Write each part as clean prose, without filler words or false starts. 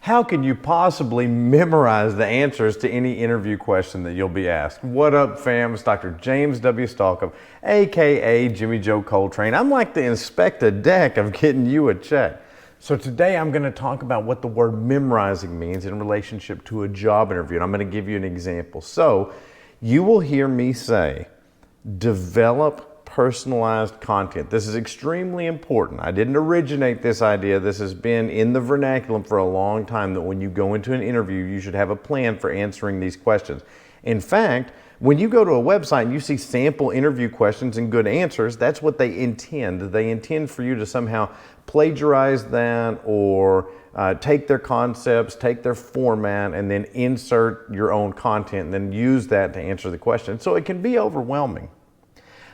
How can you possibly memorize the answers to any interview question that you'll be asked? What up, fam? It's Dr. James W. Stalkup, aka Jimmy Joe Coltrane. I'm like the inspector deck of getting you a check. So today I'm going to talk about what the word memorizing means in relationship to a job interview, and I'm going to give you an example. So you will hear me say, develop personalized content. This is extremely important. I didn't originate this idea. This has been in the vernacular for a long time, that when you go into an interview, you should have a plan for answering these questions. In fact, when you go to a website and you see sample interview questions and good answers, that's what they intend. They intend for you to somehow plagiarize that or take their concepts, take their format, and then insert your own content and then use that to answer the question. So it can be overwhelming.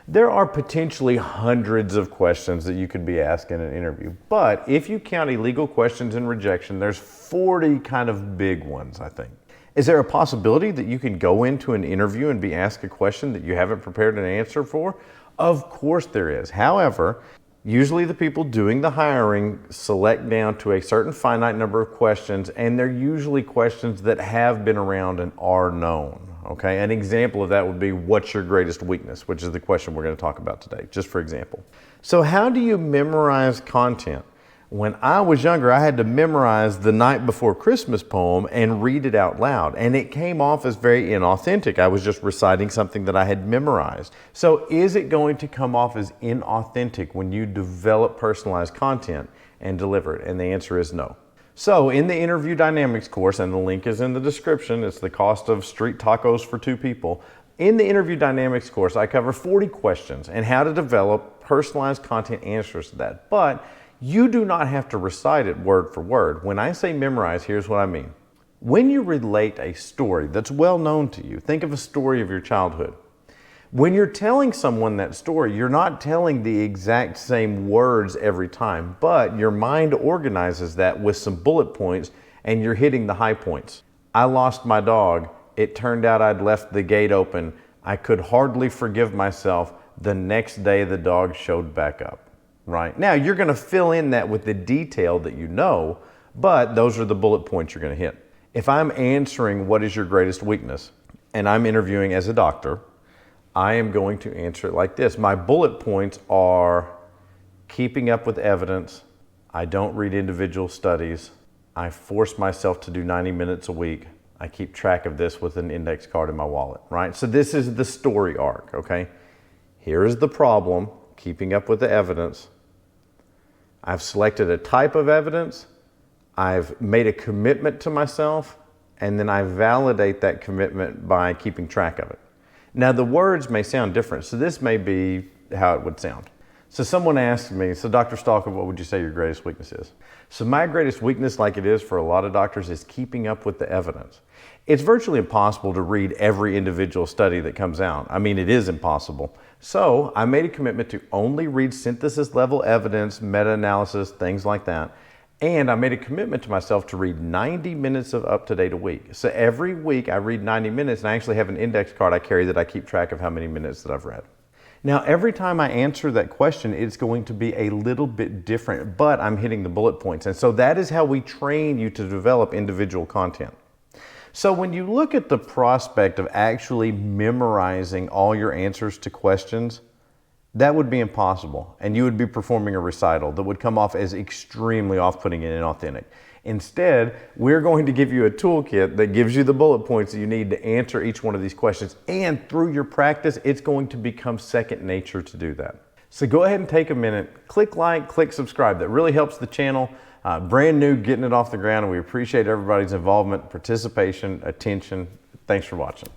There are potentially hundreds of questions that you could be asked in an interview, but if you count illegal questions and rejection, there's 40 kind of big ones, I think. Is there a possibility that you can go into an interview and be asked a question that you haven't prepared an answer for? Of course there is. However, usually the people doing the hiring select down to a certain finite number of questions, and they're usually questions that have been around and are known. Okay, an example of that would be, what's your greatest weakness, which is the question we're going to talk about today, just for example. So how do you memorize content? When I was younger, I had to memorize the Night Before Christmas poem and read it out loud, and it came off as very inauthentic. I was just reciting something that I had memorized. So is it going to come off as inauthentic when you develop personalized content and deliver it? And the answer is no. So in the interview dynamics course, and the link is in the description, it's the cost of street tacos for 2 people. In the interview dynamics course, I cover 40 questions and how to develop personalized content answers to that. But you do not have to recite it word for word. When I say memorize, here's what I mean. When you relate a story that's well known to you, think of a story of your childhood. When you're telling someone that story, you're not telling the exact same words every time, but your mind organizes that with some bullet points and you're hitting the high points. I lost my dog. It turned out I'd left the gate open. I could hardly forgive myself. The next day the dog showed back up. Right? Now you're going to fill in that with the detail that you know, but those are the bullet points you're going to hit. If I'm answering what is your greatest weakness and I'm interviewing as a doctor, I am going to answer it like this. My bullet points are keeping up with evidence. I don't read individual studies. I force myself to do 90 minutes a week. I keep track of this with an index card in my wallet, right? So this is the story arc, okay? Here is the problem, keeping up with the evidence. I've selected a type of evidence. I've made a commitment to myself, and then I validate that commitment by keeping track of it. Now the words may sound different, so this may be how it would sound. So someone asked me, so Dr. Stalkup, what would you say your greatest weakness is? So my greatest weakness, like it is for a lot of doctors, is keeping up with the evidence. It's virtually impossible to read every individual study that comes out. I mean, it is impossible. So I made a commitment to only read synthesis level evidence, meta-analysis, things like that. And I made a commitment to myself to read 90 minutes of up-to-date a week. So every week I read 90 minutes, and I actually have an index card I carry that I keep track of how many minutes that I've read. Now, every time I answer that question, it's going to be a little bit different, but I'm hitting the bullet points. And so that is how we train you to develop individual content. So when you look at the prospect of actually memorizing all your answers to questions, that would be impossible, and you would be performing a recital that would come off as extremely off-putting and inauthentic. Instead, we're going to give you a toolkit that gives you the bullet points that you need to answer each one of these questions, and through your practice, it's going to become second nature to do that. So go ahead and take a minute, click like, click subscribe. That really helps the channel. Brand new, getting it off the ground, and we appreciate everybody's involvement, participation, attention. Thanks for watching.